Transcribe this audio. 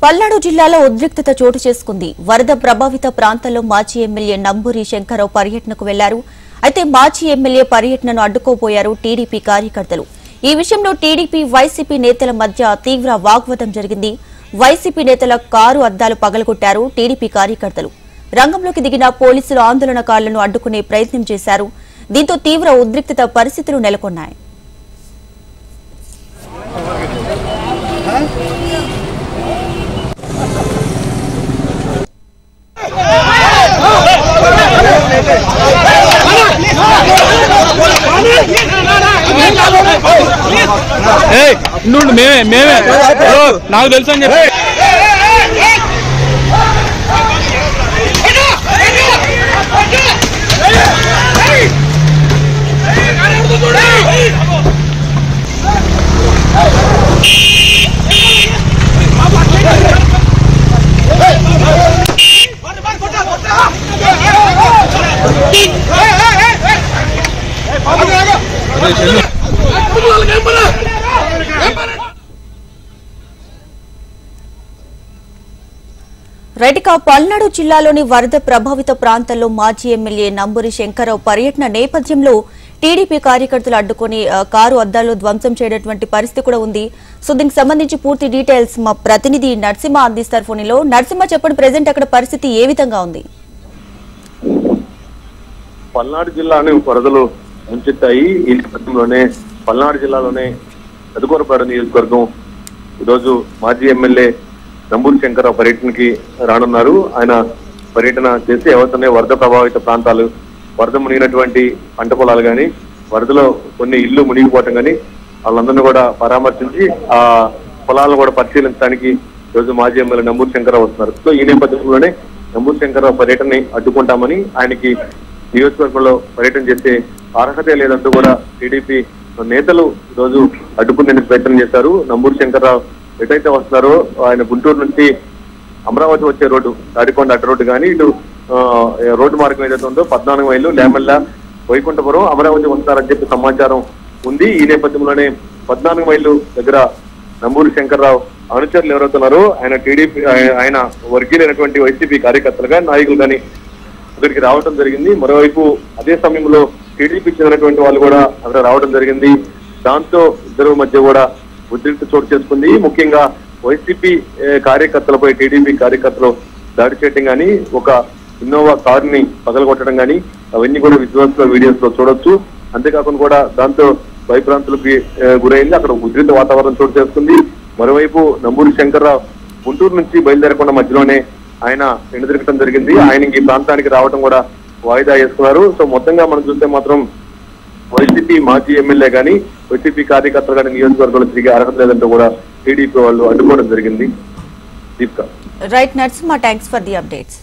పల్నాడు జిల్లాలో ఉద్రిక్తత చోటు చేసుకుంది. వరద ప్రభావిత ప్రాంతాల్లో మాజీ ఎమ్మెల్యే నంబూరి శంకర్రావు పర్యటనకు వెళ్లారు. అయితే మాజీ ఎమ్మెల్యే పర్యటనను అడ్డుకోబోయారు టీడీపీ కార్యకర్తలు. ఈ విషయంలో టీడీపీ వైసీపీ నేతల మధ్య తీవ్ర వాగ్వాదం జరిగింది. వైసీపీ నేతల కారు అద్దాలు పగలగొట్టారు టీడీపీ కార్యకర్తలు. రంగంలోకి దిగిన పోలీసులు ఆందోళనకారులను అడ్డుకునే ప్రయత్నం చేశారు. దీంతో తీవ్ర ఉద్రిక్తత పరిస్థితులు నెలకొన్నాయి. మేమే నాకు తెలుసు అని చెప్పి రైట్గా పల్నాడు జిల్లాలోని వరద ప్రభావిత ప్రాంతాల్లో మాజీ ఎమ్మెల్యే నంబూరి శంకర్రావు పర్యటన నేపథ్యంలో టీడీపీ కార్యకర్తలు అడ్డుకుని కారు అద్దాలు ధ్వంసం చేయనటువంటి పరిస్థితి కూడా ఉంది. సో దీనికి సంబంధించి పూర్తి డీటెయిల్స్ మా ప్రతినిధి నరసింహ అందిస్తారు. ఫోన్లో నరసింహ, చెప్పండి, ప్రెజెంట్ అక్కడ పరిస్థితి ఏ విధంగా ఉంది? పల్నాడు జిల్లాను వరదలు ముంచెత్తాయి. ఈ నేపథ్యంలోనే పల్నాడు జిల్లాలోనే చదువుకోరపాడు నియోజకవర్గం ఈరోజు మాజీ ఎమ్మెల్యే నంబూరి శంకర్రావు పర్యటనకి రానున్నారు. ఆయన పర్యటన చేసి ఎవరితోనే వరద ప్రభావిత ప్రాంతాలు, వరద మునిగినటువంటి పంట పొలాలు కానీ, వరదలో కొన్ని ఇళ్లు మునిగిపోవటం కానీ వాళ్ళందరినీ కూడా పరామర్శించి ఆ పొలాలను కూడా పరిశీలించడానికి ఈరోజు మాజీ ఎమ్మెల్యే నంబూరి శంకర్రావు వస్తున్నారు. సో ఈ నేపథ్యంలోనే నంబూరి శంకర్రావు పర్యటనని అడ్డుకుంటామని, ఆయనకి నియోజకవర్గంలో పర్యటన చేసే అర్హత లేదంటూ కూడా టీడీపీ నేతలు ఈరోజు అడ్డుకునేందుకు ప్రయత్నం చేశారు. నంబూరి శంకర్రావు ఎటైతే వస్తున్నారో ఆయన గుంటూరు నుంచి అమరావతి వచ్చే రోడ్డు, తాడికొండ అడ్డ రోడ్డు కానీ, ఇటు రోడ్డు మార్గం ఏదైతే ఉందో 14 మైళ్ళు లేమల్ల వైకుంఠపురం అమరావతి వస్తారని చెప్పి సమాచారం ఉంది. ఈ నేపథ్యంలోనే 14 మైళ్ళు దగ్గర నంబూరి శంకర్రావు అనుచరులు ఎవరవుతున్నారో ఆయన టీడీపీ ఆయన వర్గీయులైనటువంటి వైసీపీ కార్యకర్తలు కానీ, నాయకులు కానీ ఇక్కడికి రావడం జరిగింది. మరోవైపు అదే సమయంలో టీడీపీ చెందినటువంటి వాళ్ళు కూడా అక్కడ రావడం జరిగింది. దాంతో ఇద్దరు మధ్య కూడా ఉద్రిక్త చోటు చేసుకుంది. ముఖ్యంగా వైసీపీ కార్యకర్తలపై టీడీపీ కార్యకర్తలు దాడి చేయడం కానీ, ఒక ఇన్నోవా కారుని పగలగొట్టడం కానీ అవన్నీ కూడా విజువల్స్ లో, వీడియోస్ లో చూడొచ్చు. అంతేకాకుండా కూడా దాంతో భయభ్రాంతులకి గురైంది. అక్కడ ఉద్రిక్త వాతావరణం చోటు చేసుకుంది. మరోవైపు నంబూరి శంకర్రావు గుంటూరు నుంచి బయలుదేరకుండా మధ్యలోనే ఆయన ఎండదిరగటం జరిగింది. ఆయన ఈ ప్రాంతానికి రావడం కూడా వాయిదా వేసుకున్నారు. సో మొత్తంగా మనం చూస్తే మాత్రం వైసీపీ మాజీ ఎమ్మెల్యే కానీ, వైసీపీ కార్యకర్తలు కానీ నియోజకవర్గంలో తిరిగే అర్హత లేదంటూ కూడా టీడీపీ వాళ్ళు అడ్డుకోవడం జరిగింది. Deepika. Right Narasimha, thanks for the updates.